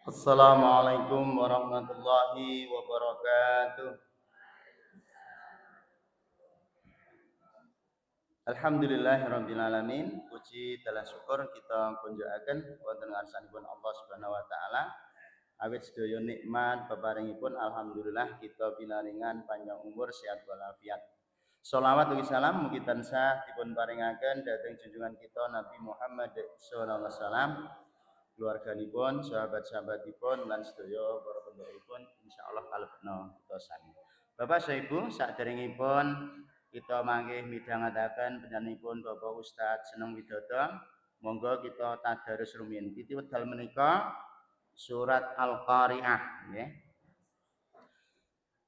Assalamualaikum warahmatullahi wabarakatuh. Alhamdulillahirabbil alamin. Puji dalam syukur kita kunjukaken wonten ngarsanipun Allah Subhanahu wa taala. Awit sedaya nikmat peparingipun alhamdulillah kita pinaringan panjang umur sehat walafiat. Shalawat ugi salam mugi tansah dipun paringaken dhateng junjungan kita Nabi Muhammad sallallahu alaihi wasallam, keluarganipun, sahabat-sahabatipun lan sedaya para pendhahipun insyaallah kalebetna kita sami. Bapak Ibu, saderengipun kita mangke midhangetaken penyanipun Bapak Ustadz Seneng Widodo, monggo kita tadarus rumiyin. Titi wedal menika surat Al-Qari'ah nggih.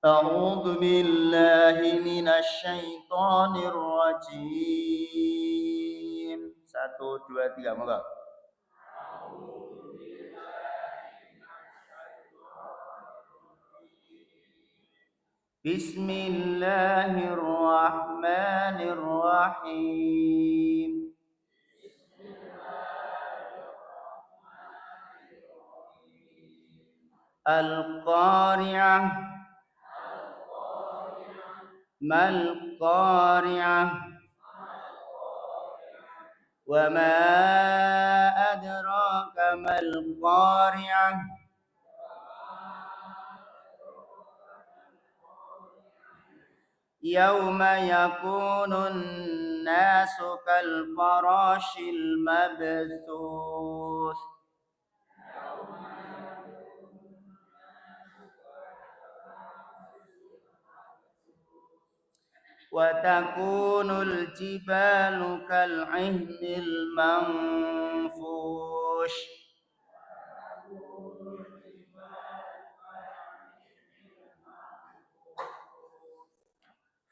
A'udzu billahi minasy syaithanir rajim. 1 2 3 monggo. Bismillahirrahmanirrahim. Al-Qari'ah. Mal Qari'ah. Wa ma adraka mal Qari'ah. Yauma yakunun nasu kal farashil mabthuth. Wa takunul jibalu kal ihnil manfush.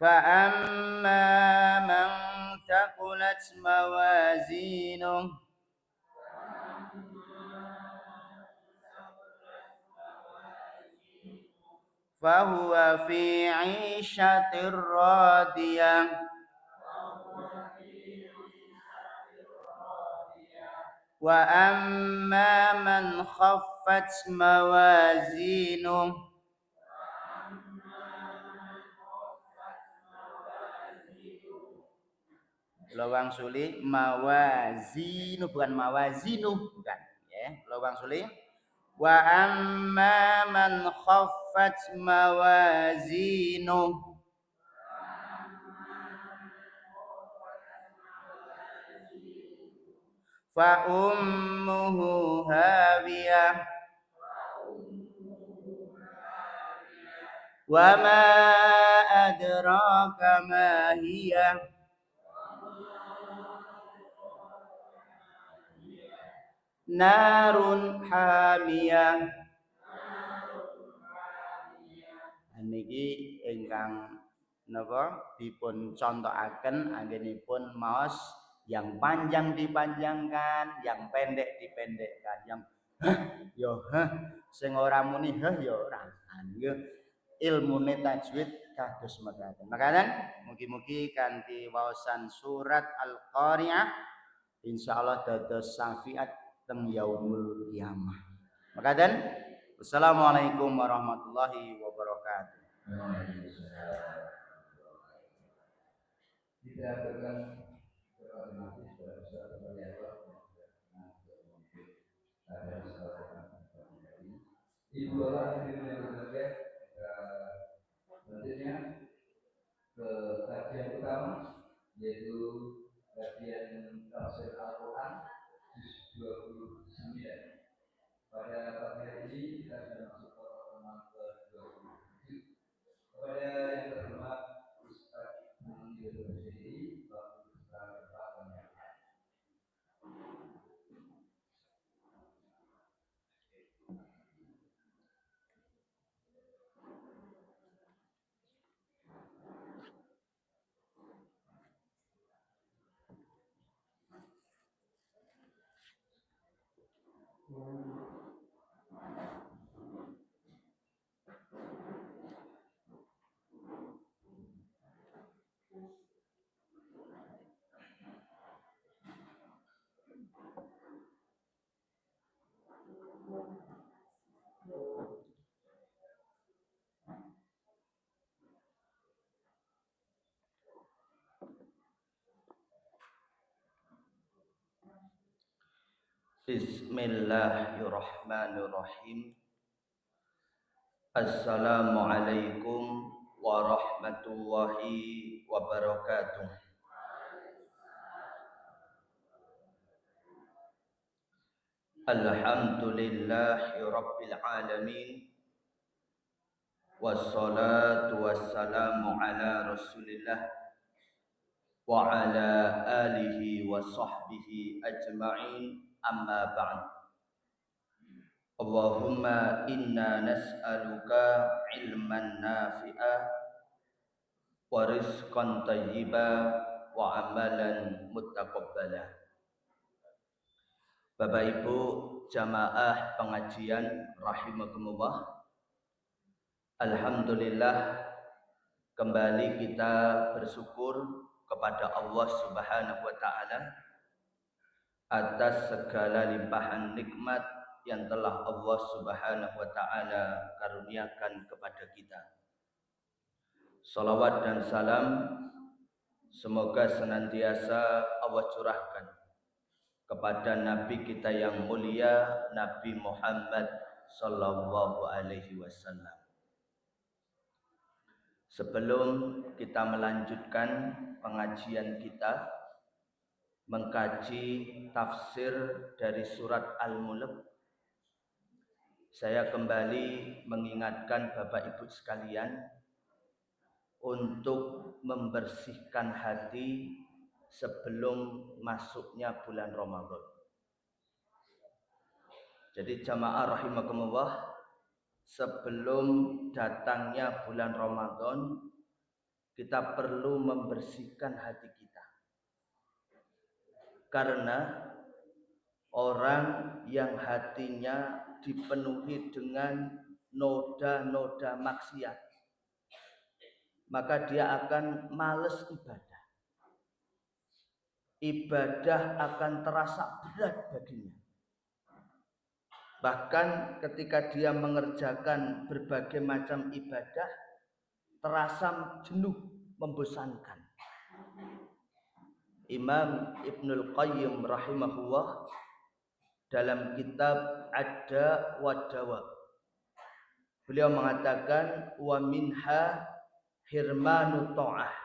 Fa amma man thaqulat mawazinuh fa huwa fi 'ishatir radiyah. Wa amma man khaffat mawazinuh lawang suli mawazinu bukan mawazinu bukan ya lawang suli wa amma man khaffat mawazinu fa ummuhu hawiyah wa ma adraka ma hiya narun hamiyah. Niki ingkang napa dipun contokaken anggenipun maos yang panjang dipanjangkan, yang pendek dipendekkan, yang yo sing ora muni yo ora. Nggih ilmune tajwid kados mekaten. Makaten mugi-mugi kanthi waosan surat Al-Qari'ah insyaallah dados syafiat teng yaumul kiamah. Makaten Assalamualaikum warahmatullahi wabarakatuh. Ibu Bapak hadirin yang berbahagia, selanjutnya ke kajian utama yaitu kajian tafsir Al-Quran juz 29. Pada pagi hari ini kita sudah masuk ke pertemuan ke-27. Kepada yang terhormat Ustaz Muhammad Syedi, Bapak Ustaz Bapak. Bismillahirrahmanirrahim. Assalamualaikum warahmatullahi wabarakatuh. Alhamdulillahi rabbil alamin. Wassalatu wassalamu ala Rasulillah wa ala alihi wa sahbihi ajma'in. Amma ba'd. Allahumma inna nas'aluka ilman nafi'a wa rizqan thayyiba wa amalan muttaqabbala. Bapak Ibu jamaah pengajian rahimakumullah. Alhamdulillah kembali kita bersyukur kepada Allah Subhanahu wa taala atas segala limpahan nikmat yang telah Allah Subhanahu wa taala karuniakan kepada kita. Salawat dan salam semoga senantiasa Allah curahkan kepada Nabi kita yang mulia, Nabi Muhammad sallallahu alaihi wasallam. Sebelum kita melanjutkan pengajian kita mengkaji tafsir dari surat Al-Mulk, saya kembali mengingatkan Bapak Ibu sekalian untuk membersihkan hati sebelum masuknya bulan Ramadan. Jadi jamaah rahimakumullah, sebelum datangnya bulan Ramadan, kita perlu membersihkan hati kita. Karena orang yang hatinya dipenuhi dengan noda-noda maksiat, maka dia akan malas ibadah. Ibadah akan terasa berat baginya. Bahkan ketika dia mengerjakan berbagai macam ibadah, terasa jenuh, membosankan. Imam Ibnul Qayyim rahimahullah dalam kitab Ad-Da' wa Dawa, beliau mengatakan wa minha hirmanu ta'ah.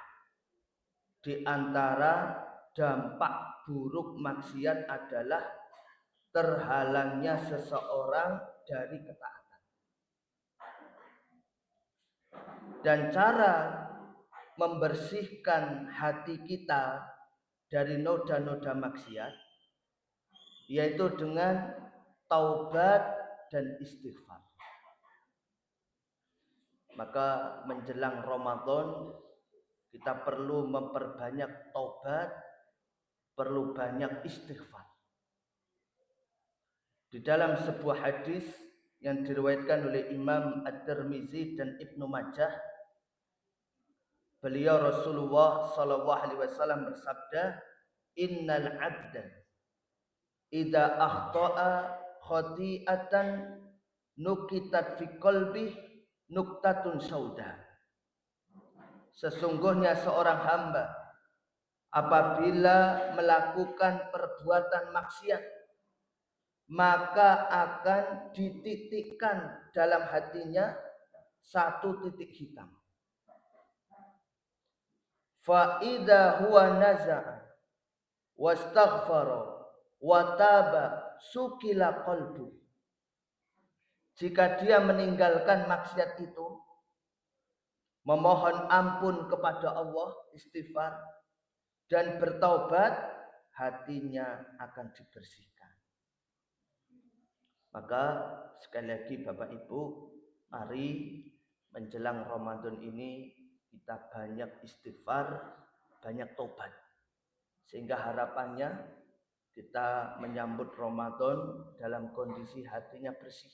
Di antara dampak buruk maksiat adalah terhalangnya seseorang dari ketaatan. Dan cara membersihkan hati kita dari noda-noda maksiat yaitu dengan taubat dan istighfar. Maka menjelang Ramadan kita perlu memperbanyak taubat, perlu banyak istighfar. Di dalam sebuah hadis yang diriwayatkan oleh Imam At-Tirmizi dan Ibnu Majah, beliau Rasulullah sallallahu alaihi wasallam bersabda, "Innal 'abda idza akhta'a khati'atan nukitat fi qalbi nuktatun sauda." Sesungguhnya seorang hamba apabila melakukan perbuatan maksiat, maka akan dititikkan dalam hatinya satu titik hitam. Fa idza huwa naza'a wastaghfara wa taba sukila qalbu. Jika dia meninggalkan maksiat itu, memohon ampun kepada Allah, istighfar dan bertaubat, hatinya akan dibersihkan. Maka sekali lagi Bapak Ibu, mari menjelang Ramadan ini kita banyak istighfar, banyak taubat. Sehingga harapannya kita menyambut Ramadan dalam kondisi hatinya bersih.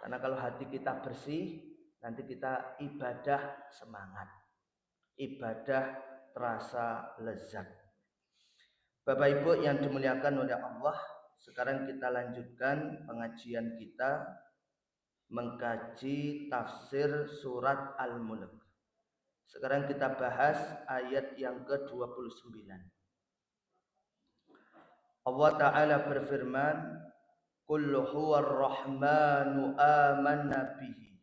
Karena kalau hati kita bersih, nanti kita ibadah semangat. Ibadah terasa lezat. Bapak Ibu yang dimuliakan oleh Allah, sekarang kita lanjutkan pengajian kita mengkaji tafsir surat Al-Mulk. Sekarang kita bahas ayat yang ke-29. Allah Ta'ala berfirman, Qul huwar rahmanu amanna bihi.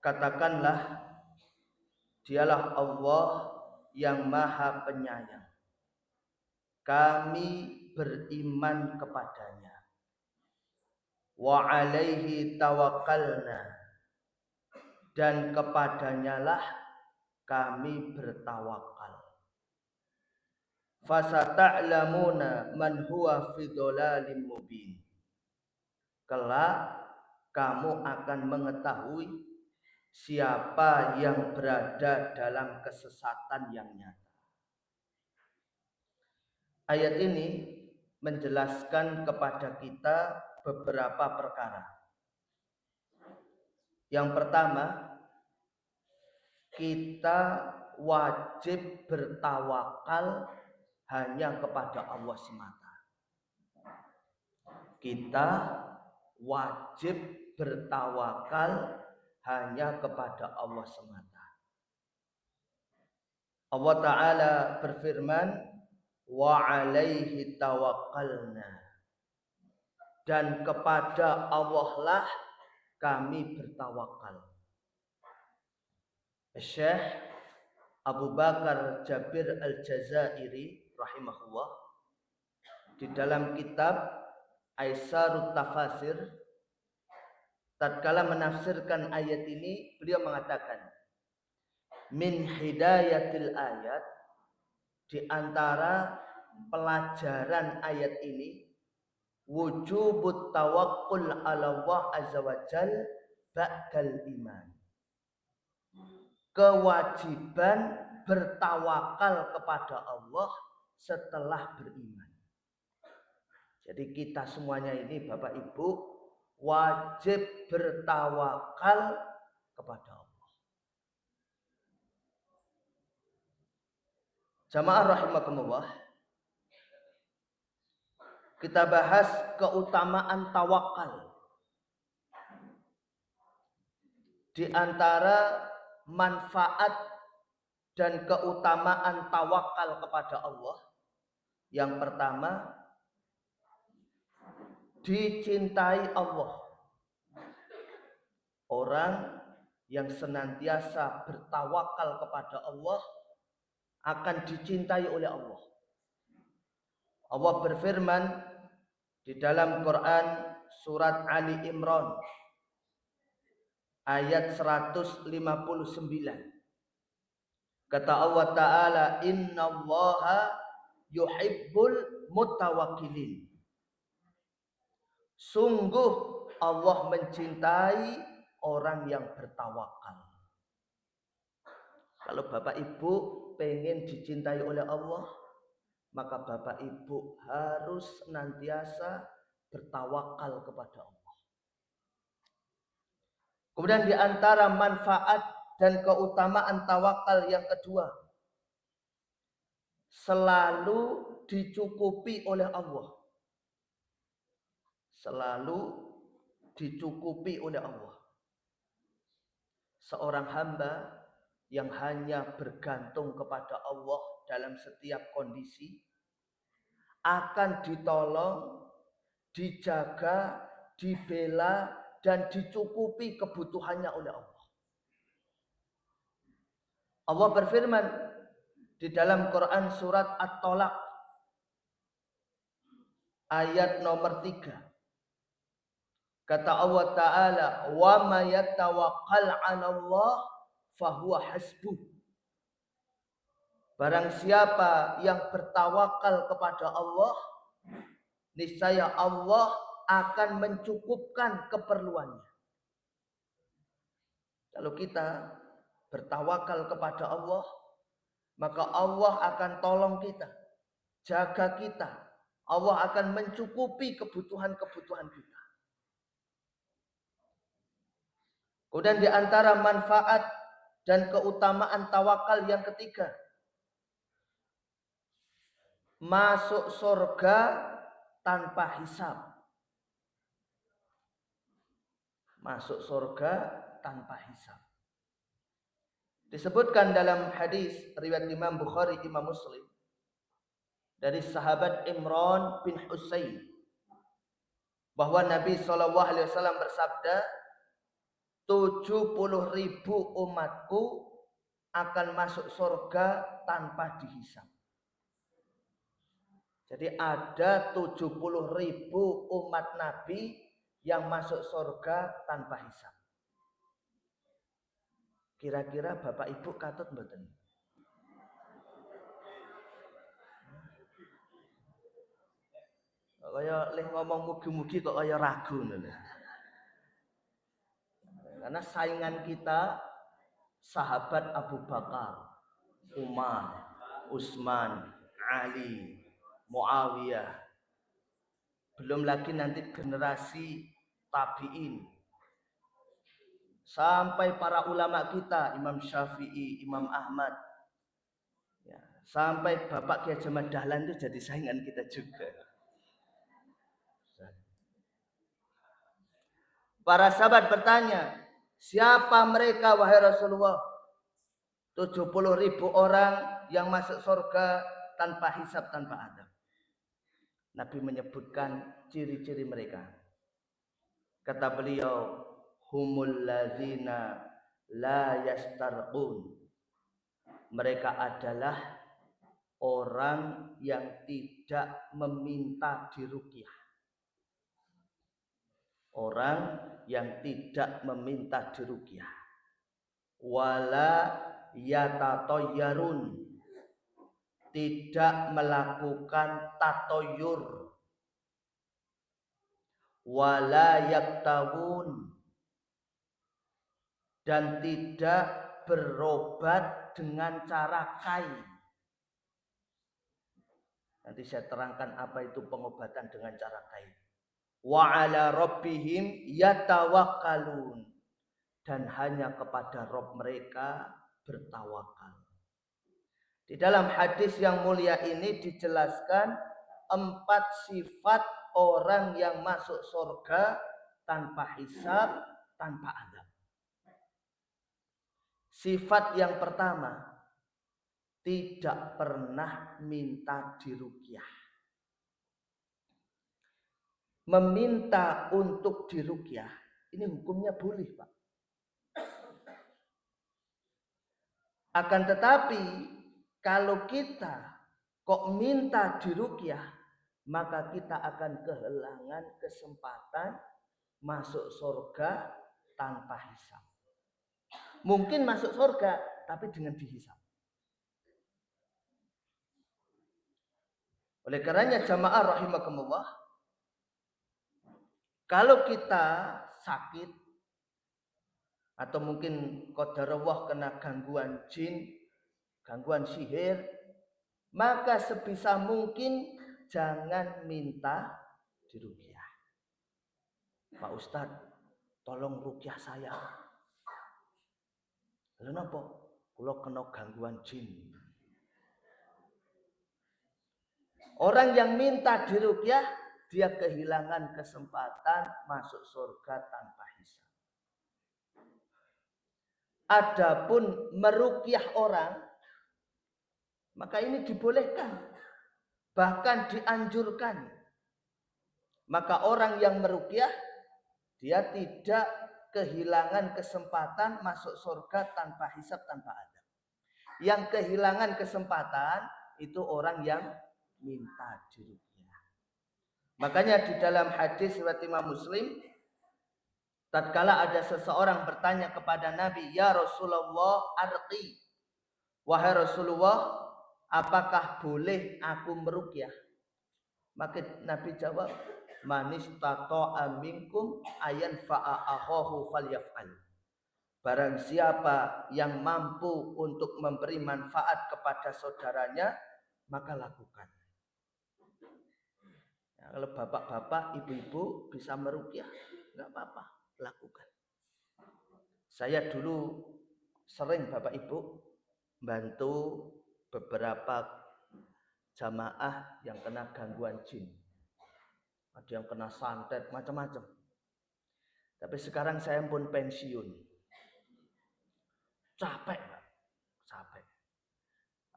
Katakanlah, dialah Allah yang maha penyayang. Kami beriman kepadanya. Wa alaihi tawakkalna. Dan kepadanya lah kami bertawakal. Fasata'lamuna man huwa fi dhalalim mubin. Kelak kamu akan mengetahui siapa yang berada dalam kesesatan yang nyata. Ayat ini menjelaskan kepada kita beberapa perkara. Yang pertama, kita wajib bertawakal hanya kepada Allah semata. Kita wajib bertawakal hanya kepada Allah semata. Allah Ta'ala berfirman, wa alaihi tawakkalna. Dan kepada Allah lah kami bertawakal. Syekh Abu Bakar Jabir Al-Jazairi rahimahullah di dalam kitab Aisarut Tafasir tatkala menafsirkan ayat ini, beliau mengatakan, min hidayatil ayat, di antara pelajaran ayat ini, wujubut tawakkul ala Allah azza wa jal ba'dal iman. Kewajiban bertawakal kepada Allah setelah beriman. Jadi kita semuanya ini Bapak Ibu wajib bertawakal kepada Allah. Jamaah rahimakumullah, kita bahas keutamaan tawakal. Di antara manfaat dan keutamaan tawakal kepada Allah, yang pertama, dicintai Allah. Orang yang senantiasa bertawakal kepada Allah akan dicintai oleh Allah. Allah berfirman di dalam Quran surat Ali Imran ayat 159. Kata Allah Ta'ala, innallaha yuhibbul mutawakkilin. Sungguh Allah mencintai orang yang bertawakal. Kalau Bapak Ibu pengen dicintai oleh Allah, maka Bapak Ibu harus senantiasa bertawakal kepada Allah. Kemudian di antara manfaat dan keutamaan tawakal yang kedua, selalu dicukupi oleh Allah. Selalu dicukupi oleh Allah. Seorang hamba yang hanya bergantung kepada Allah dalam setiap kondisi akan ditolong, dijaga, dibela, dan dicukupi kebutuhannya oleh Allah. Allah berfirman di dalam Quran surat At-Tolaq ayat nomor 3. Kata Allah Ta'ala, wa ma yatawakkal 'ala Allah fahuwa hasbuh. Barang siapa yang bertawakal kepada Allah, niscaya Allah akan mencukupkan keperluannya. Kalau kita bertawakal kepada Allah, maka Allah akan tolong kita, jaga kita. Allah akan mencukupi kebutuhan-kebutuhan kita. Kemudian di antara manfaat dan keutamaan tawakal yang ketiga, masuk surga tanpa hisab. Masuk surga tanpa hisab. Disebutkan dalam hadis riwayat Imam Bukhari, Imam Muslim, dari sahabat Imran bin Husain bahwa Nabi SAW bersabda, 70.000 umatku akan masuk surga tanpa dihisab. Jadi ada 70.000 umat Nabi yang masuk surga tanpa hisab. Kira-kira Bapak Ibu katut mboten? Kaya leh ngomong mugi-mugi kok kaya ragu ngono. Karena saingan kita sahabat Abu Bakar, Umar, Utsman, Ali, Muawiyah. Belum lagi nanti generasi tabi'in. Sampai para ulama kita, Imam Syafi'i, Imam Ahmad. Ya, sampai Bapak Kiai Haji Dahlan itu jadi saingan kita juga. Para sahabat bertanya, siapa mereka wahai Rasulullah? 70.000 orang yang masuk surga tanpa hisab, tanpa adab. Nabi menyebutkan ciri-ciri mereka. Kata beliau, humul ladzina la yastarqun. Mereka adalah orang yang tidak meminta diruqyah. Orang yang tidak meminta diruqyah. Wala yatatoyyarun. Tidak melakukan tatoyur. Wala yaktawun. Dan tidak berobat dengan cara kain. Nanti saya terangkan apa itu pengobatan dengan cara kain. Wa ala rabbihim yatawakkalun. Dan hanya kepada Rabb mereka bertawakal. Di dalam hadis yang mulia ini dijelaskan 4 sifat orang yang masuk surga tanpa hisab, tanpa adab. Sifat yang pertama, tidak pernah minta diruqyah. Meminta untuk diruqyah, ini hukumnya boleh, Pak. Akan tetapi, kalau kita kok minta diruqyah, maka kita akan kehilangan kesempatan masuk surga tanpa hisab. Mungkin masuk surga, tapi dengan dihisab. Oleh karenanya jamaah rahimakumullah, kalau kita sakit atau mungkin qadarullah kena gangguan jin, gangguan sihir, maka sebisa mungkin jangan minta diruqyah. Pak Ustadz, tolong ruqyah saya. Lha napa? Kula kena gangguan jin. Orang yang minta diruqyah, dia kehilangan kesempatan masuk surga tanpa hisab. Adapun meruqyah orang, maka ini dibolehkan, bahkan dianjurkan. Maka orang yang meruqyah, dia tidak kehilangan kesempatan masuk surga tanpa hisab, tanpa adab. Yang kehilangan kesempatan itu orang yang minta diruqyah. Makanya di dalam hadis riwayat Imam Muslim, tatkala ada seseorang bertanya kepada Nabi, ya Rasulullah arqi, wahai Rasulullah, apakah boleh aku meruqyah? Maka Nabi jawab, manis tata'a minkum ayan fa'ahahu falyaf'al. Barang siapa yang mampu untuk memberi manfaat kepada saudaranya, maka lakukan. Ya, kalau bapak-bapak, ibu-ibu bisa meruqyah, enggak apa-apa, lakukan. Saya dulu sering Bapak Ibu bantu beberapa jamaah yang kena gangguan jin. Ada yang kena santet, macam-macam. Tapi sekarang saya pun pensiun. Capek, Pak. Capek.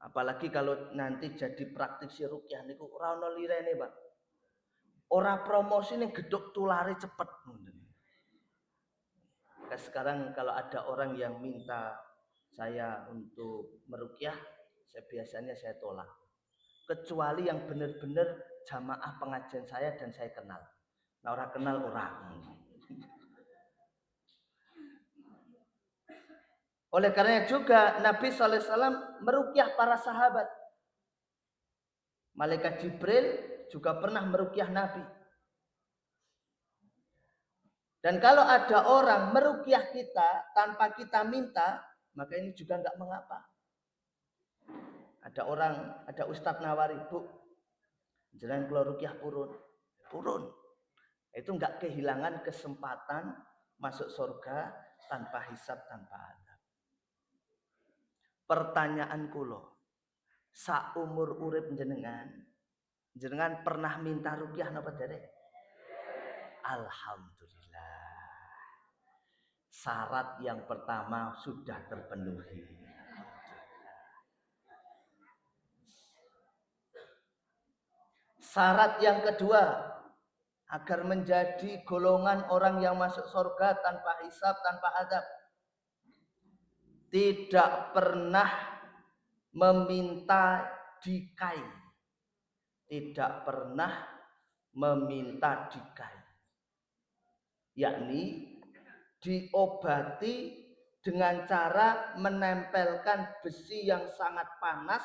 Apalagi kalau nanti jadi praktisi rukyah niku ora ono lirene, Pak. Ora promosi ning gedhok tulare cepet. Sekarang kalau ada orang yang minta saya untuk merukyah, biasanya saya tolak. Kecuali yang benar-benar jamaah pengajian saya dan saya kenal. Nah, orang kenal orang. Oleh karena juga Nabi SAW merukyah para sahabat. Malaikat Jibril juga pernah merukyah Nabi. Dan kalau ada orang merukyah kita tanpa kita minta, maka ini juga enggak mengapa. Ada orang, ada Ustadz nawari, Bu, jalan keluar rukyah turun. Itu enggak kehilangan kesempatan masuk surga tanpa hisab, tanpa adab. Pertanyaan kula, saumur urip jenengan pernah minta rukyah napa derek? Alhamdulillah. Syarat yang pertama sudah terpenuhi. Syarat yang kedua, agar menjadi golongan orang yang masuk surga tanpa hisab, tanpa adab, tidak pernah meminta dikai. Tidak pernah meminta dikai. Yakni diobati dengan cara menempelkan besi yang sangat panas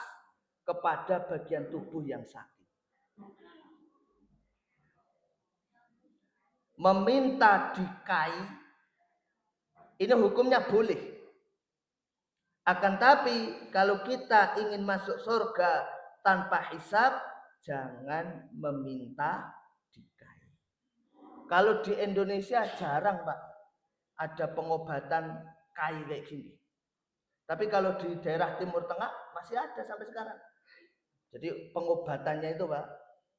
kepada bagian tubuh yang sakit. Meminta dikai ini hukumnya boleh. Akan tapi kalau kita ingin masuk surga tanpa hisab, jangan meminta dikai. Kalau di Indonesia jarang, Pak, ada pengobatan kai kayak gini. Tapi kalau di daerah Timur Tengah masih ada sampai sekarang. Jadi pengobatannya itu, Pak,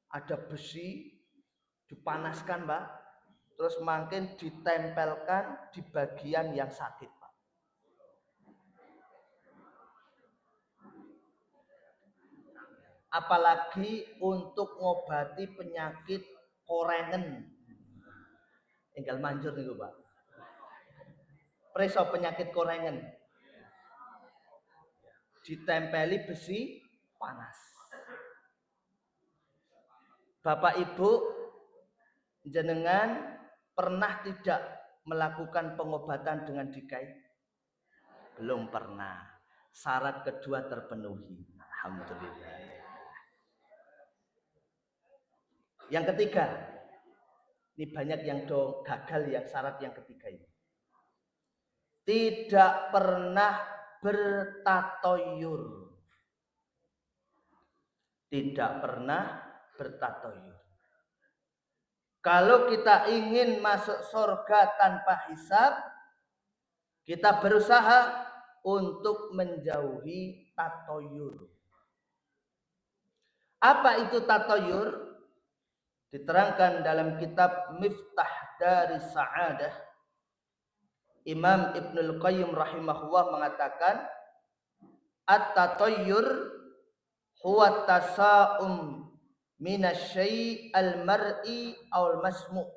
ada besi dipanaskan, Pak, terus makin ditempelkan di bagian yang sakit, Pak. Apalagi untuk ngobati penyakit korengen. Enggal manjur niku, Pak. Preso penyakit korengen. Ditempeli besi panas. Bapak Ibu, jenengan pernah tidak melakukan pengobatan dengan dikai? Belum pernah. Syarat kedua terpenuhi. Alhamdulillah. Yang ketiga, ini banyak yang gagal yang syarat yang ketiga ini. Tidak pernah bertatoyur. Tidak pernah bertatoyur. Kalau kita ingin masuk surga tanpa hisab, kita berusaha untuk menjauhi tatoyur. Apa itu tatoyur? Diterangkan dalam kitab Miftah dari Sa'adah. Imam Ibnul Qayyim rahimahullah mengatakan, at-tatoyur huwa tasa'um minasyai al-mar'i awal masmu'.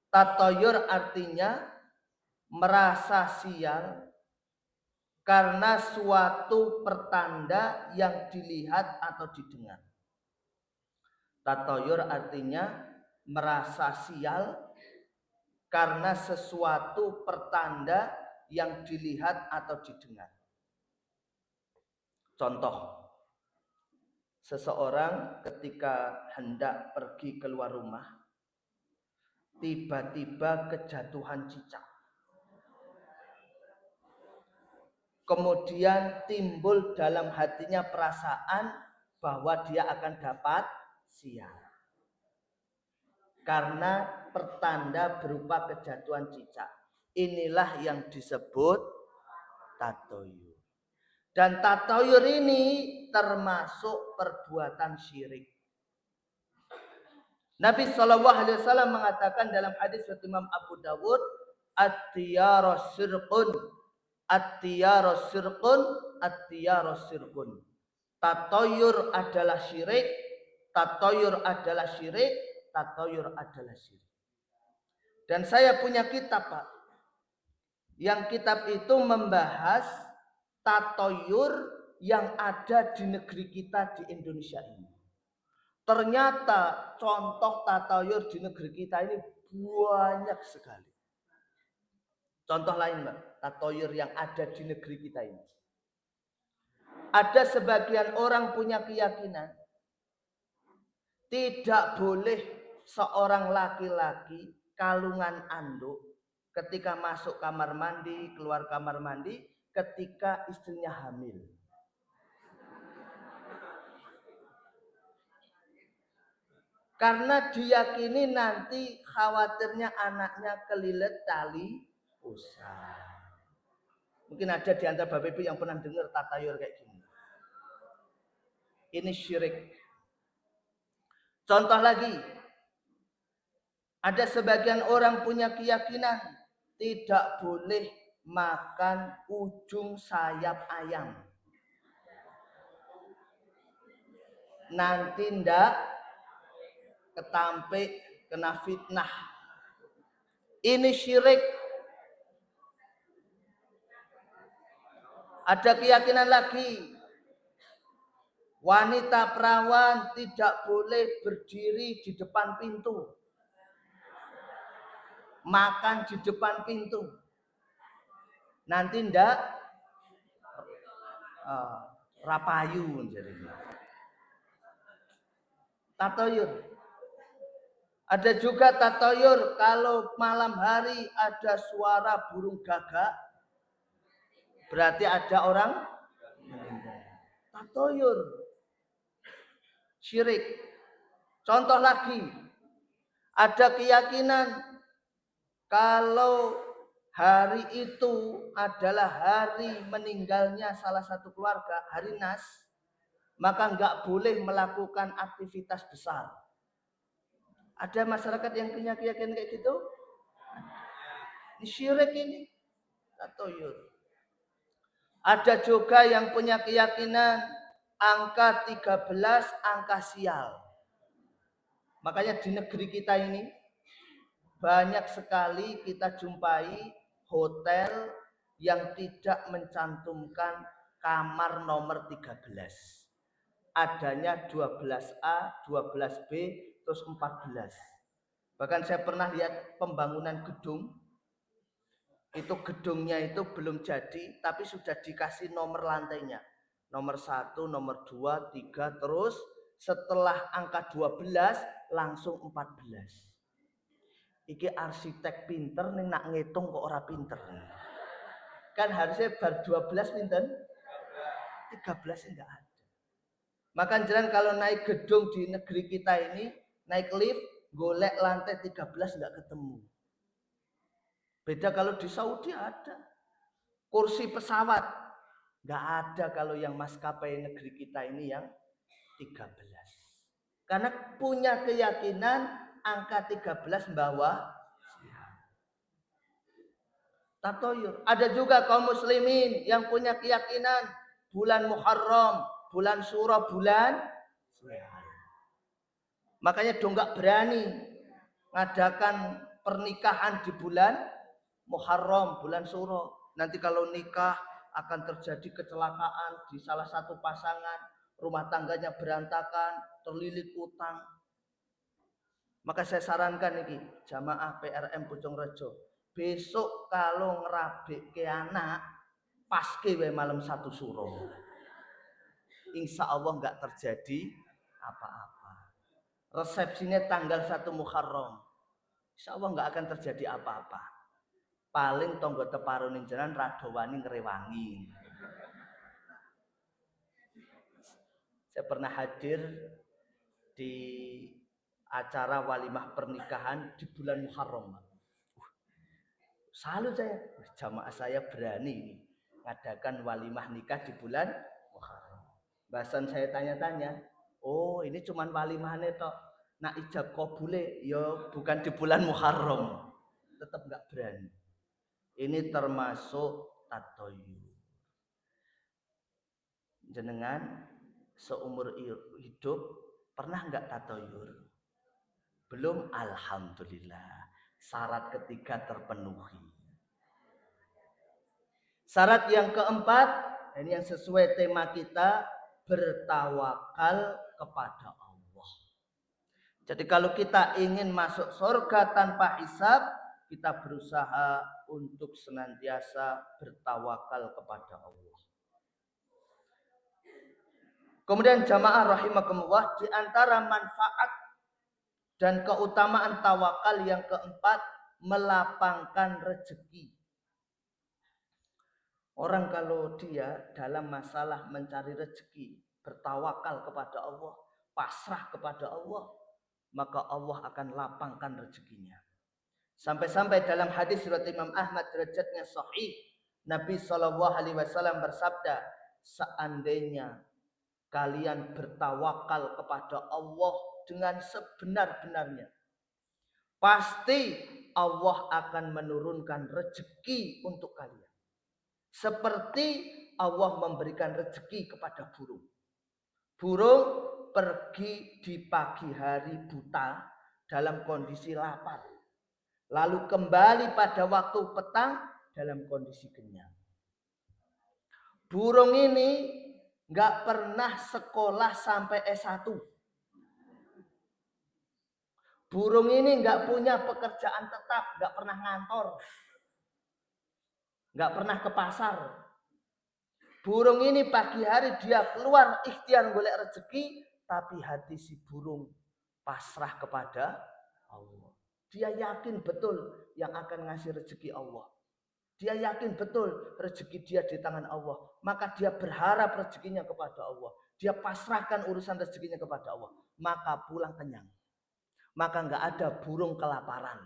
Tatoyur artinya merasa sial karena suatu pertanda yang dilihat atau didengar. Tatoyur artinya merasa sial karena sesuatu pertanda yang dilihat atau didengar. Contoh, seseorang ketika hendak pergi keluar rumah, tiba-tiba kejatuhan cicak. Kemudian timbul dalam hatinya perasaan bahwa dia akan dapat sial. Karena pertanda berupa kejatuhan cicak. Inilah yang disebut tatoyur. Dan tatoyur ini termasuk perbuatan syirik. Nabi SAW mengatakan dalam hadis Imam Abu Dawud, at-tiyarus sirqun at-tiyarus syirkun. Tatoyur adalah syirik, tatoyur adalah syirik, tatoyur adalah syirik. Dan saya punya kitab, Pak. Yang kitab itu membahas tatoyur yang ada di negeri kita di Indonesia ini. Ternyata contoh tatoyur di negeri kita ini banyak sekali. Contoh lain, Mbak, tatoyur yang ada di negeri kita ini. Ada sebagian orang punya keyakinan tidak boleh seorang laki-laki kalungan anduk ketika masuk kamar mandi, keluar kamar mandi, ketika istrinya hamil. Karena diyakini nanti khawatirnya anaknya kelilet tali pusar. Mungkin ada di antara Bapak Ibu yang pernah dengar tatayur kayak gini. Ini syirik. Contoh lagi, ada sebagian orang punya keyakinan tidak boleh makan ujung sayap ayam. Nanti ndak ketampik kena fitnah. Ini syirik. Ada keyakinan lagi, wanita perawan tidak boleh berdiri di depan pintu, makan di depan pintu. Nanti ndak rapayu jadi. Tatoyur. Ada juga tatoyur kalau malam hari ada suara burung gagak, berarti ada orang meninggal. Tatoyur. Syirik. Contoh lagi, ada keyakinan kalau hari itu adalah hari meninggalnya salah satu keluarga, hari Nas, maka nggak boleh melakukan aktivitas besar. Ada masyarakat yang punya keyakinan kayak gitu? Ini syirik ini. Tatoyur. Ada juga yang punya keyakinan angka 13 angka sial. Makanya di negeri kita ini banyak sekali kita jumpai hotel yang tidak mencantumkan kamar nomor 13. Adanya 12A, 12B, terus 14. Bahkan saya pernah lihat pembangunan gedung. Itu gedungnya itu belum jadi, tapi sudah dikasih nomor lantainya. Nomor 1, nomor 2, 3, terus setelah angka 12 langsung 14. Iki arsitek pinter nih nak ngitung kok ora pinter. Kan harusnya bar 12 pinten? 13 enggak ada. Maka jalan kalau naik gedung di negeri kita ini, naik lift, golek lantai 13 enggak ketemu. Beda kalau di Saudi ada. Kursi pesawat enggak ada kalau yang maskapai negeri kita ini yang 13. Karena punya keyakinan angka 13 bawah tatoyur. Ada juga kaum muslimin yang punya keyakinan bulan Muharram, bulan Syura, bulan makanya dong nggak berani ngadakan pernikahan di bulan Muharram, bulan Syura. Nanti kalau nikah akan terjadi kecelakaan di salah satu pasangan, rumah tangganya berantakan, terlilit utang. Maka saya sarankan ini jamaah PRM Pucung Rejo, besok kalau ngerabik ke anak, paske we malam 1 Syuro. Insya Allah nggak terjadi apa-apa. Resepsinya tanggal 1 Muharram. Insya Allah nggak akan terjadi apa-apa. Paling tonggo teparuning jalan radowani ngrewangi. Saya pernah hadir di acara walimah pernikahan di bulan Muharram. Salut saya, jamaah saya berani mengadakan walimah nikah di bulan Muharram. Bahasan saya tanya-tanya, oh ini cuman walimahnya toh, nak ijab kabule ya bukan di bulan Muharram. Tetap nggak berani. Ini termasuk tatoyur. Jenengan seumur hidup pernah nggak tatoyur? Belum, alhamdulillah. Syarat ketiga terpenuhi. Syarat yang keempat, ini yang sesuai tema kita, bertawakal kepada Allah. Jadi kalau kita ingin masuk surga tanpa hisab, kita berusaha untuk senantiasa bertawakal kepada Allah. Kemudian jamaah rahimakumullah, di antara manfaat dan keutamaan tawakal yang keempat, melapangkan rezeki. Orang kalau dia dalam masalah mencari rezeki, bertawakal kepada Allah, pasrah kepada Allah, maka Allah akan lapangkan rezekinya. Sampai-sampai dalam hadis riwayat Imam Ahmad derajatnya sahih, Nabi SAW bersabda, seandainya kalian bertawakal kepada Allah dengan sebenar-benarnya, pasti Allah akan menurunkan rezeki untuk kalian. Seperti Allah memberikan rezeki kepada burung. Burung pergi di pagi hari buta dalam kondisi lapar. Lalu kembali pada waktu petang dalam kondisi kenyang. Burung ini nggak pernah sekolah sampai S1. Burung ini nggak punya pekerjaan tetap, nggak pernah ngantor, nggak pernah ke pasar. Burung ini pagi hari dia keluar ikhtiar golek rezeki, tapi hati si burung pasrah kepada Allah. Dia yakin betul yang akan ngasih rezeki Allah. Dia yakin betul rezeki dia di tangan Allah. Maka dia berharap rezekinya kepada Allah. Dia pasrahkan urusan rezekinya kepada Allah. Maka pulang kenyang. Maka nggak ada burung kelaparan.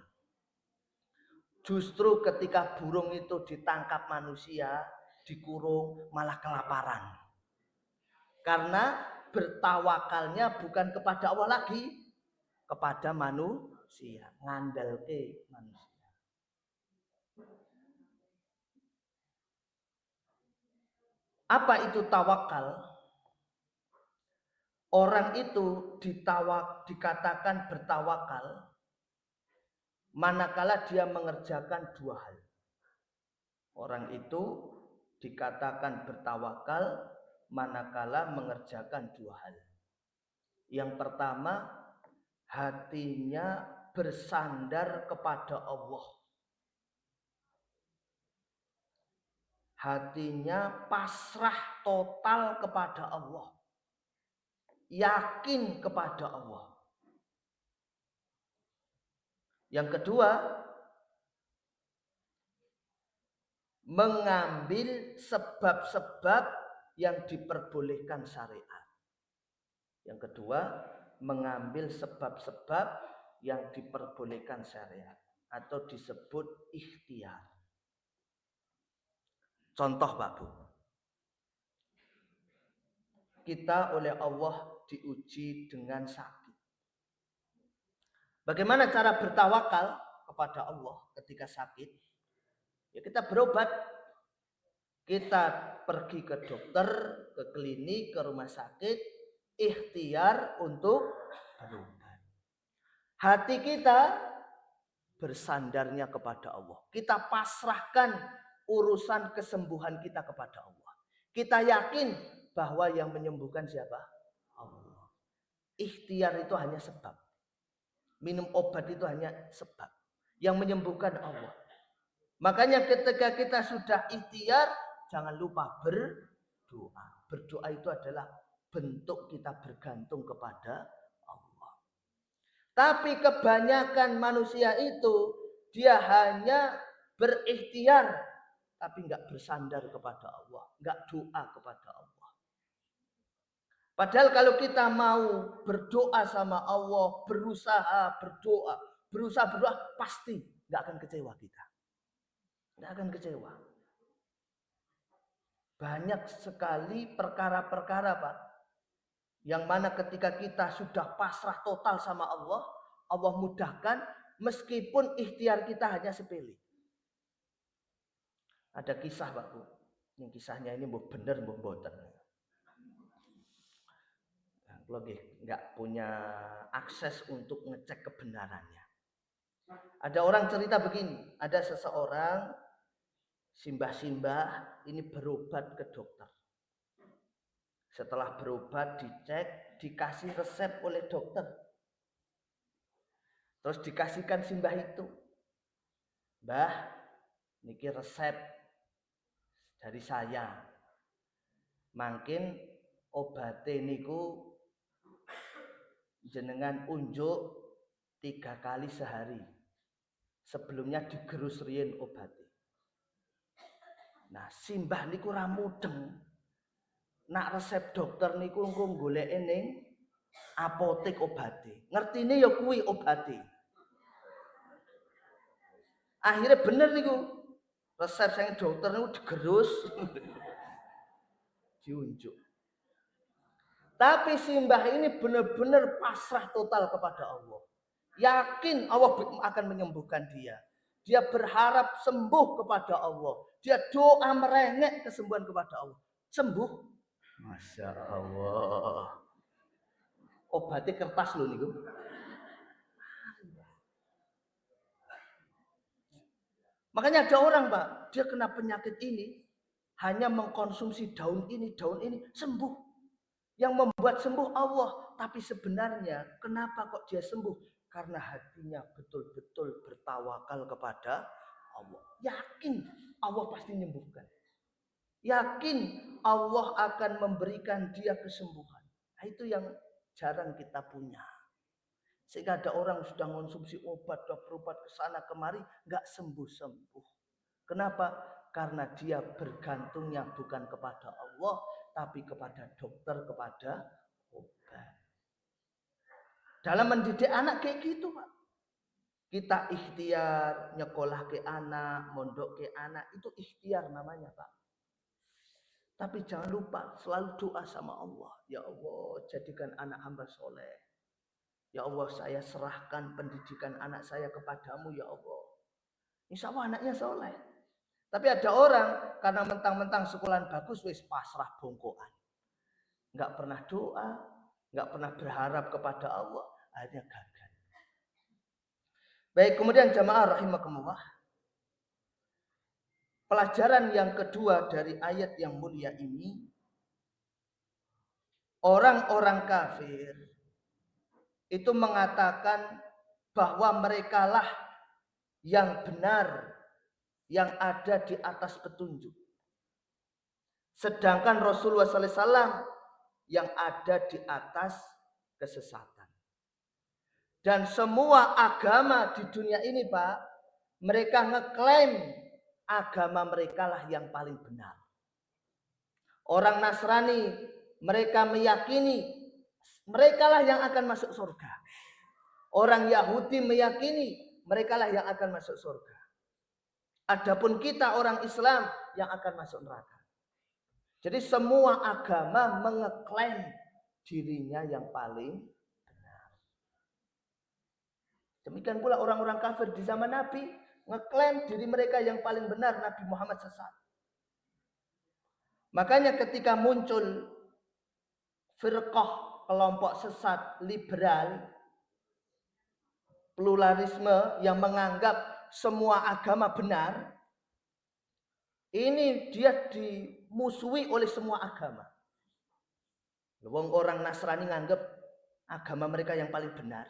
Justru ketika burung itu ditangkap manusia, dikurung, malah kelaparan. Karena bertawakalnya bukan kepada Allah lagi, kepada manusia. Ngandalke manusia. Apa itu tawakal? Orang itu dikatakan bertawakal manakala dia mengerjakan dua hal. Orang itu dikatakan bertawakal manakala mengerjakan dua hal. Yang pertama, hatinya bersandar kepada Allah. Hatinya pasrah total kepada Allah. Yakin kepada Allah. Yang kedua, mengambil sebab-sebab yang diperbolehkan syariat. Yang kedua, mengambil sebab-sebab yang diperbolehkan syariat atau disebut ikhtiar. Contoh Pak Bu, kita oleh Allah diuji dengan sakit. Bagaimana cara bertawakal kepada Allah ketika sakit? Ya kita berobat. Kita pergi ke dokter, ke klinik, ke rumah sakit, ikhtiar untuk berobat. Hati kita bersandarnya kepada Allah. Kita pasrahkan urusan kesembuhan kita kepada Allah. Kita yakin bahwa yang menyembuhkan siapa? Allah. Ikhtiar itu hanya sebab. Minum obat itu hanya sebab. Yang menyembuhkan Allah. Makanya ketika kita sudah ikhtiar, jangan lupa berdoa. Berdoa itu adalah bentuk kita bergantung kepada Allah. Tapi kebanyakan manusia itu dia hanya berikhtiar, tapi nggak bersandar kepada Allah, nggak doa kepada Allah. Padahal kalau kita mau berdoa sama Allah, berusaha berdoa, pasti nggak akan kecewa kita. Nggak akan kecewa. Banyak sekali perkara-perkara Pak, yang mana ketika kita sudah pasrah total sama Allah, Allah mudahkan meskipun ikhtiar kita hanya sepele. Ada kisah Pak Bu, ini kisahnya ini bener mboten. Kalau nggak punya akses untuk ngecek kebenarannya. Ada orang cerita begini, ada seseorang simbah-simbah ini berobat ke dokter. Setelah berobat dicek, dikasih resep oleh dokter. Terus dikasihkan simbah itu. Mbah, niki resep dari saya. Mangkin obate niku jenengan unjuk 3 kali sehari. Sebelumnya digerus riyen obate. Nah, simbah niku ra mudeng. Nak resep dokter niku engko goleke ning apotek obate. Ngertine ya kuwi obate. Akhirnya bener niku. Resep sang dokter niku digerus diunjuk. Tapi simbah ini benar-benar pasrah total kepada Allah. Yakin Allah akan menyembuhkan dia. Dia berharap sembuh kepada Allah. Dia doa merengek kesembuhan kepada Allah. Sembuh. Masya Allah. Obatnya kertas loh niku. Makanya ada orang, Pak, dia kena penyakit ini hanya mengkonsumsi daun ini, sembuh. Yang membuat sembuh Allah, tapi sebenarnya kenapa kok dia sembuh? Karena hatinya betul-betul bertawakal kepada Allah. Yakin Allah pasti menyembuhkan. Yakin Allah akan memberikan dia kesembuhan. Nah, itu yang jarang kita punya. Sehingga ada orang sudah mengonsumsi obat, sudah berobat ke sana kemari, nggak sembuh-sembuh. Kenapa? Karena dia bergantungnya bukan kepada Allah, tapi kepada dokter, kepada obat. Dalam mendidik anak kayak gitu, Pak. Kita ikhtiar, nyekolah ke anak, mondok ke anak, itu ikhtiar namanya, Pak. Tapi jangan lupa selalu doa sama Allah. Ya Allah, jadikan anak hamba soleh. Ya Allah, saya serahkan pendidikan anak saya kepadamu, ya Allah. Insya Allah anaknya soleh. Tapi ada orang karena mentang-mentang sekolahan bagus, wis pasrah bongkoan. Nggak pernah doa, nggak pernah berharap kepada Allah, akhirnya gagal. Baik, kemudian jamaah rahimakumullah. Pelajaran yang kedua dari ayat yang mulia ini, orang-orang kafir itu mengatakan bahwa merekalah yang benar, yang ada di atas petunjuk. Sedangkan Rasulullah SAW yang ada di atas kesesatan. Dan semua agama di dunia ini, Pak, mereka ngeklaim agama mereka lah yang paling benar. Orang Nasrani, mereka meyakini mereka lah yang akan masuk surga. Orang Yahudi meyakini mereka lah yang akan masuk surga. Adapun kita orang Islam yang akan masuk neraka. Jadi semua agama mengeklaim dirinya yang paling benar. Demikian pula orang-orang kafir di zaman Nabi ngeklaim diri mereka yang paling benar, Nabi Muhammad sesat. Makanya ketika muncul firqah, kelompok sesat liberal, pluralisme yang menganggap semua agama benar, ini dia dimusuhi oleh semua agama. Wong orang Nasrani nganggap agama mereka yang paling benar.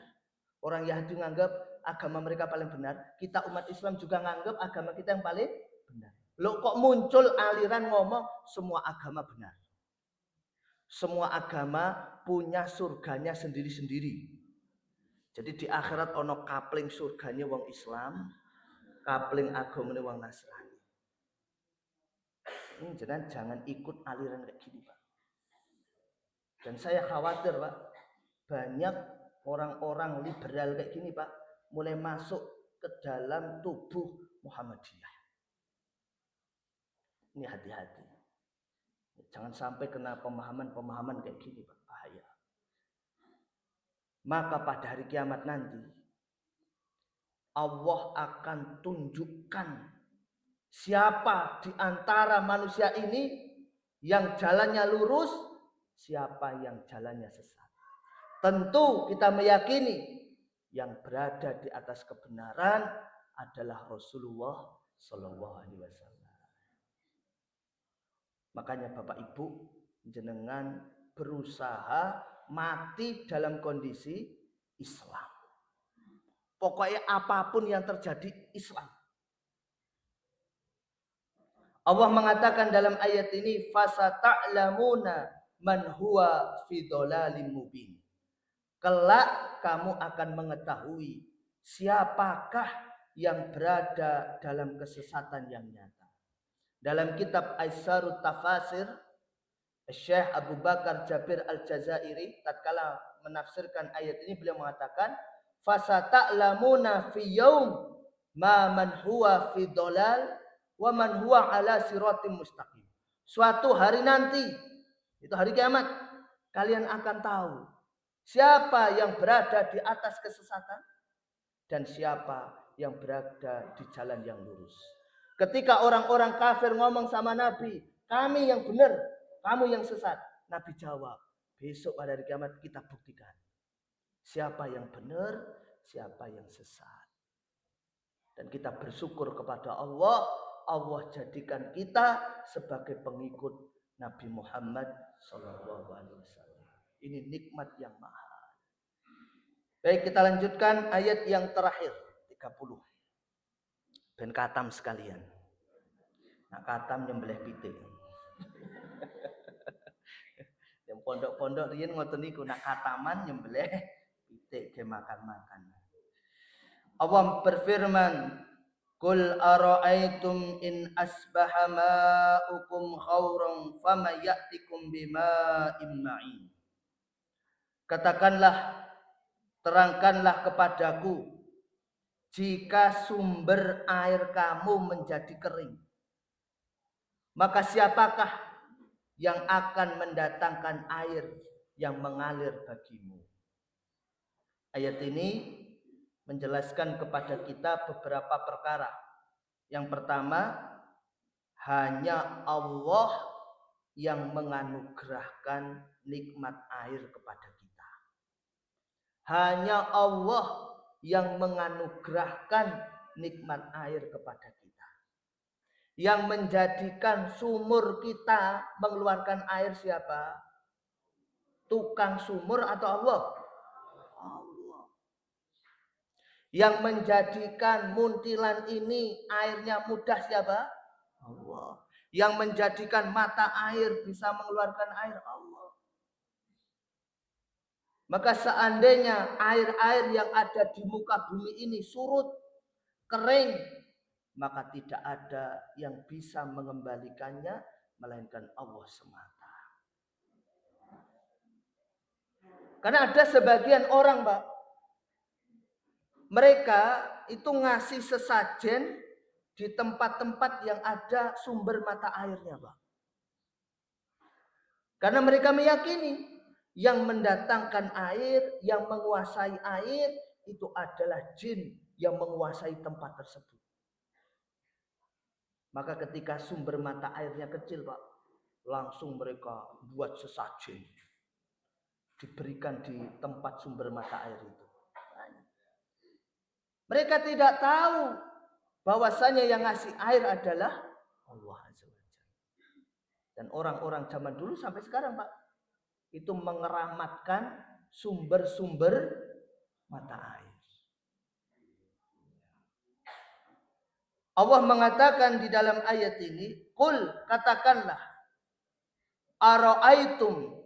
Orang Yahudi nganggap agama mereka paling benar. Kita umat Islam juga nganggap agama kita yang paling benar. Loh kok muncul aliran ngomong semua agama benar. Semua agama punya surganya sendiri-sendiri. Jadi di akhirat ono kapling surganya wong Islam, kapling agamanya wong Nasrani. Ini jangan ikut aliran kayak gini, Pak. Dan saya khawatir, Pak, banyak orang-orang liberal kayak gini, Pak, mulai masuk ke dalam tubuh Muhammadiyah. Ini hati-hati. Jangan sampai kena pemahaman-pemahaman kayak gini, Pak, bahaya. Maka pada hari kiamat nanti Allah akan tunjukkan siapa di antara manusia ini yang jalannya lurus, siapa yang jalannya sesat. Tentu kita meyakini yang berada di atas kebenaran adalah Rasulullah Shallallahu Alaihi Wasallam. Makanya Bapak Ibu jenengan berusaha mati dalam kondisi Islam. Pokoknya apapun yang terjadi Islam. Allah mengatakan dalam ayat ini fasata'lamuna man huwa fi dhalalim mubin. Kelak kamu akan mengetahui siapakah yang berada dalam kesesatan yang nyata. Dalam kitab Aisarut Tafasir, Syekh Abu Bakar Jabir Al-Jazairi tatkala menafsirkan ayat ini beliau mengatakan fasata'lamuna fi yaum ma man huwa fi dhalal wa man huwa ala siratim mustaqim. Suatu hari nanti, itu hari kiamat, kalian akan tahu siapa yang berada di atas kesesatan dan siapa yang berada di jalan yang lurus. Ketika orang-orang kafir ngomong sama Nabi, kami yang benar, kamu yang sesat. Nabi jawab, besok pada hari kiamat kita buktikan siapa yang benar, siapa yang sesat. Dan kita bersyukur kepada Allah, Allah jadikan kita sebagai pengikut Nabi Muhammad SAW. Ini nikmat yang mahal. Baik, kita lanjutkan ayat yang terakhir 30. Ben katam sekalian. Nah, katam nyembelih pitik. Yang pondok-pondok riyen ngoten niku nak kataman nyembelih pitik ke makan-makan. Allah berfirman, "Qul ara'aitum in asbaha ma'ukum khawran fama ya'tikum bima'in ma'in." Katakanlah, terangkanlah kepadaku, jika sumber air kamu menjadi kering, maka siapakah yang akan mendatangkan air yang mengalir bagimu? Ayat ini menjelaskan kepada kita beberapa perkara. Yang pertama, hanya Allah yang menganugerahkan nikmat air kepada kita. Hanya Allah yang menganugerahkan nikmat air kepada kita. Yang menjadikan sumur kita mengeluarkan air siapa? Tukang sumur atau Allah? Allah. Yang menjadikan muntilan ini airnya mudah siapa? Allah. Yang menjadikan mata air bisa mengeluarkan air Allah. Maka seandainya air-air yang ada di muka bumi ini surut, kering, maka tidak ada yang bisa mengembalikannya melainkan Allah semata. Karena ada sebagian orang, Pak, mereka itu ngasih sesajen di tempat-tempat yang ada sumber mata airnya, Pak. Karena mereka meyakini yang mendatangkan air, yang menguasai air itu adalah jin yang menguasai tempat tersebut. Maka ketika sumber mata airnya kecil, Pak, langsung mereka buat sesajen, diberikan di tempat sumber mata air itu. Mereka tidak tahu bahwasanya yang ngasih air adalah Allah Azza wa Jalla. Dan orang-orang zaman dulu sampai sekarang, Pak, itu mengeramatkan sumber-sumber mata air. Allah mengatakan di dalam ayat ini, "Qul," katakanlah, "ara'aitum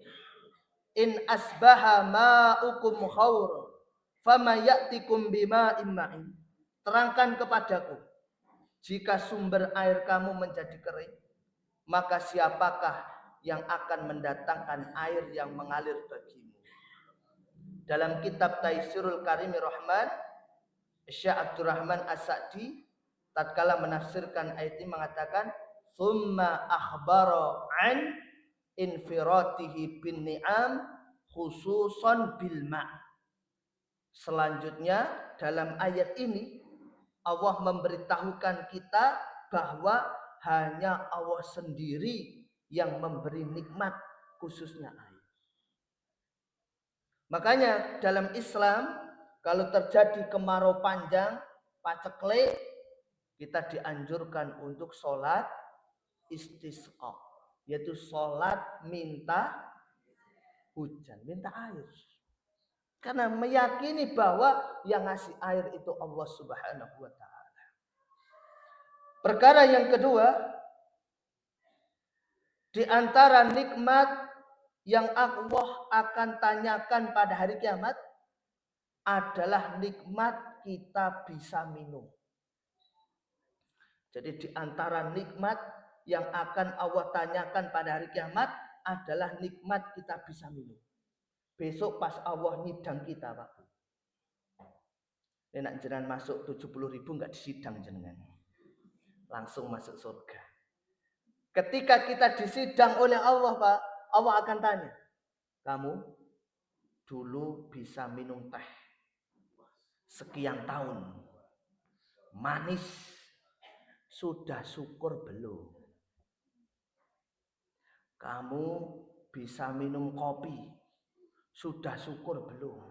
in asbaha ma'ukum khawra fama ya'tikum bima'in ma'in." Terangkan kepadaku, jika sumber air kamu menjadi kering, maka siapakah yang akan mendatangkan air yang mengalir bagimu? Dalam kitab Taisirul Karimi Rahman, Syekh Abdurrahman As-Sa'di tatkala menafsirkan ayat ini mengatakan, "Tsumma akhbara an infiratihi bin ni'am khususan bil ma'." Selanjutnya dalam ayat ini Allah memberitahukan kita bahwa hanya Allah sendiri yang memberi nikmat khususnya air. Makanya dalam Islam kalau terjadi kemarau panjang, paceklik, kita dianjurkan untuk sholat istisqa, yaitu sholat minta hujan, minta air. Karena meyakini bahwa yang ngasih air itu Allah Subhanahu wa Ta'ala. Perkara yang kedua, di antara nikmat yang Allah akan tanyakan pada hari kiamat adalah nikmat kita bisa minum. Jadi di antara nikmat yang akan Allah tanyakan pada hari kiamat adalah nikmat kita bisa minum. Besok pas Allah nyidang kita, Pak. Enak jenengan masuk 70.000 enggak disidang jenengan. Langsung masuk surga. Ketika kita disidang oleh Allah, Pak, Allah akan tanya, kamu dulu bisa minum teh sekian tahun, manis, sudah syukur belum? Kamu bisa minum kopi, sudah syukur belum?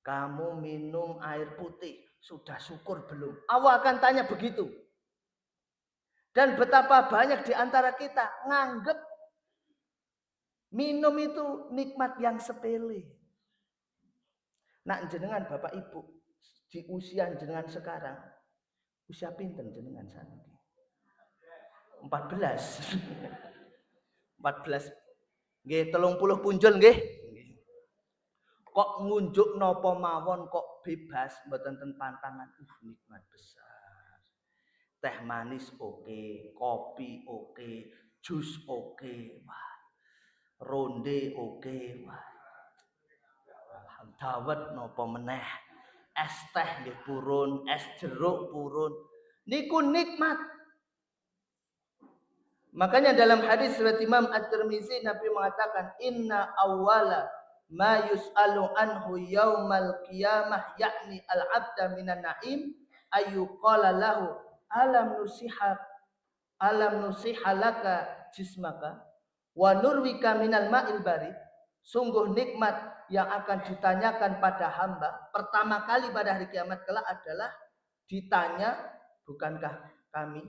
Kamu minum air putih, sudah syukur belum? Allah akan tanya begitu. Dan betapa banyak di antara kita nganggep minum itu nikmat yang sepele. Nak jenengan Bapak Ibu di usia jenengan sekarang, usia pinten jenengan saniki? 14. 14. Nggih, 30 punjul nggih. Kok ngunjuk napa mawon kok bebas mboten ten pantangan. Nikmat besar. Teh manis oke, kopi oke, jus oke, wah. Ronde oke, wah. Dawet napa meneh. Es teh nggih purun, es jeruk purun. Niku nikmat. Makanya dalam hadis riwayat Imam At-Tirmizi Nabi mengatakan inna awwala ma yus'alu anhu yaumal qiyamah yakni al-'abda minan na'im ayyuqala lahu alam nusiha laka jismaka wa nurwika minal ma'il barid. Sungguh nikmat yang akan ditanyakan pada hamba pertama kali pada hari kiamat kelak adalah ditanya, bukankah kami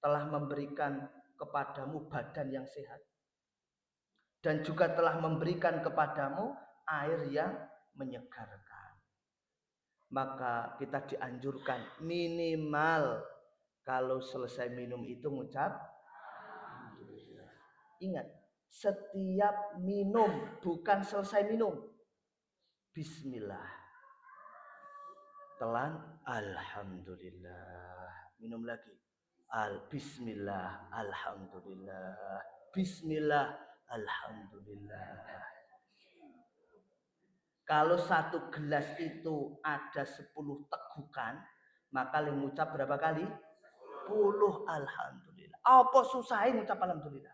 telah memberikan kepadamu badan yang sehat dan juga telah memberikan kepadamu air yang menyegarkan. Maka kita dianjurkan minimal kalau selesai minum itu mengucap ingat, setiap minum, bukan selesai minum, bismillah. Telan, alhamdulillah. Minum lagi. Bismillah, alhamdulillah. Bismillah, alhamdulillah. Kalau satu gelas itu ada 10 tegukan, maka yang ngucap berapa kali? 10 alhamdulillah. Apa susahnya ngucap alhamdulillah?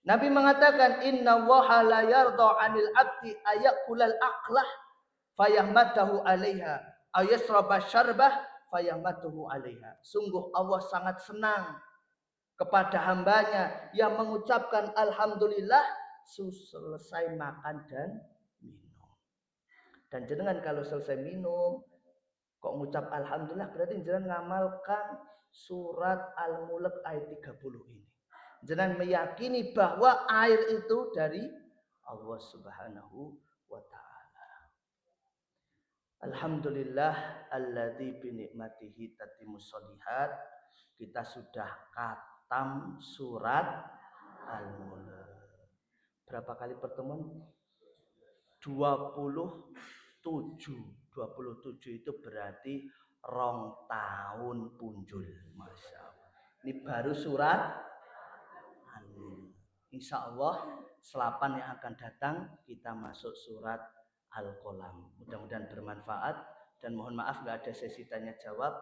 Nabi mengatakan inna waha la yarda 'anil 'abdi ayakulal aqlah fayahmadahu 'alaiha ayasraba syarbah fayahmadahu 'alaiha. Sungguh Allah sangat senang kepada hambanya yang mengucapkan alhamdulillah selesai makan dan minum. Dan jenengan kalau selesai minum kok ngucap alhamdulillah berarti jenengan ngamalkan surat Al-Mulk ayat 30 ini. Jangan meyakini bahwa air itu dari Allah Subhanahu wa Ta'ala. Alhamdulillah alladzi bi nikmatihi tatimmus shalihat. Kita sudah khatam surat Al-Mulk. Berapa kali pertemuan? 27. 27 itu berarti 2 tahun punjul. Masya Allah. Ini baru surat. Insya Allah selapan yang akan datang kita masuk surat Al-Qalam. Mudah-mudahan bermanfaat dan mohon maaf gak ada sesi tanya jawab.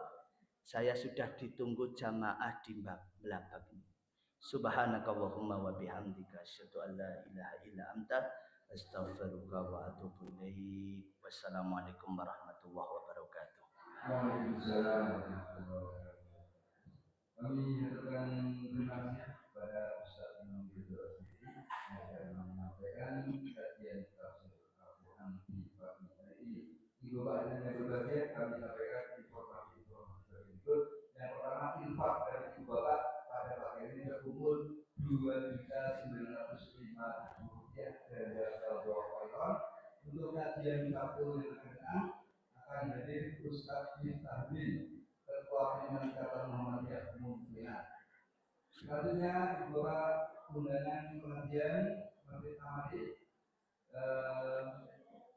Saya sudah ditunggu jamaah di belakang ini. Subhanakallahumma wa bihamdika asyhadu an la ilaha illa anta astaghfiruka wa atubu ilaik. Wassalamualaikum warahmatullahi wabarakatuh. Waalaikumsalam warahmatullahi wabarakatuh. Kami nyatakan terima kasih kepada Ustaz Imam Ridho Asmiri, mendengarkan kajian tafsir Al-Quran di pagi hari ini. Di beberapa yang berbahagia kami sampaikan informasi-informasi berikut. Yang pertama, infak dari Ibu Bapak pada pagi ini terkumpul Rp2.905.000 dari Jakarta Bawah. Untuk kajian Sabtu yang akan datang akan hadir Ustaz Miftahudin, Ketua Pimpinan Cabang Muhammadiyah Mumfinah. Selanjutnya beberapa undangan pengajian Masjid Ahmadi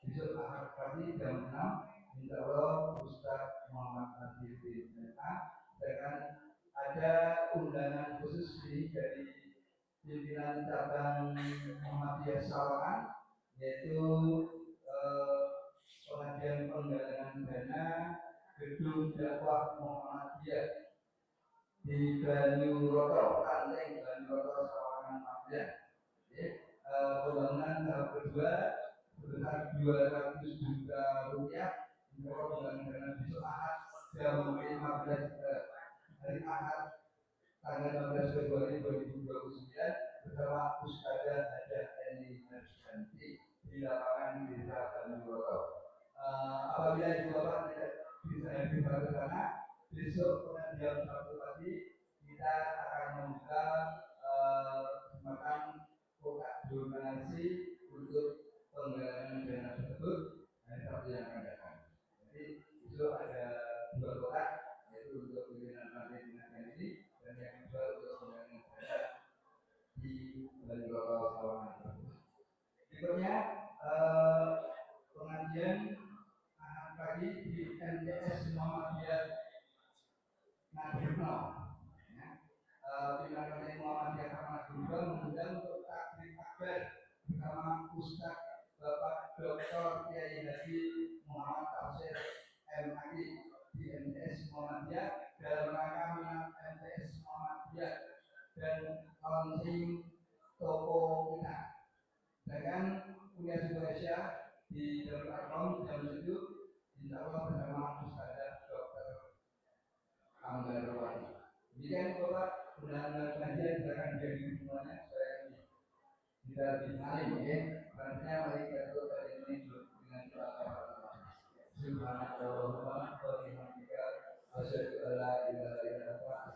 besok Ahad pagi jam 6. Insya Allah Ustaz Muhammad Nadir bin MA. Dan ada undangan khusus ini dari pimpinan cabang Muhammadiyah Sawangan, yaitu pengajian penggalangan dana gedung dakwah Muhammadiyah di Banyuroto, Ranting Banyuroto Sawangan Magelang. Pembangunan tahap kedua sebesar Rp200 juta. Pembangunan dana besok Ahad jam 15 hari Ahad tanggal 15 Februari 2029 bersama Ustazah Hajah Eni Narsanti di lapangan Desa Banyuroto. Apabila Ibu Bapak tidak bisa hadir pada sana, besok jam 1 pagi kita akan membuka kesempatan kotak donasi untuk penggalangan dana tersebut hari Sabtu yang akan datang. Jadi besok ada 2 kotak, yaitu untuk pimpinan Masjid ini dan yang kedua untuk penggalangan dana di Banyuroto Sawangan tersebut. Berikutnya pengajian Ahad pagi di MTS Muhammadiyah Nasional. Pimpinan Muhammadiyah Nasional mengundang untuk takbir akbar bersama Ustaz Bapak Dr. Kiai Haji Muhammad Tafsir MAD di MTS Muhammadiyah dalam rangka minat MTS Muhammadiyah dan launching toko kita. Dengan Kuliah Indonesia di Darul Arqam jam 7, insya Allah bersama Ustazah Dr. Anggarwati. Demikian Bapak, undangan kajian akan jadi semuanya saya kita dikenali mungkin. Artinya mari kita tutup pada ini dengan doa. Subhanallah wa bihamdihi asyhadu an la ilaha illa anta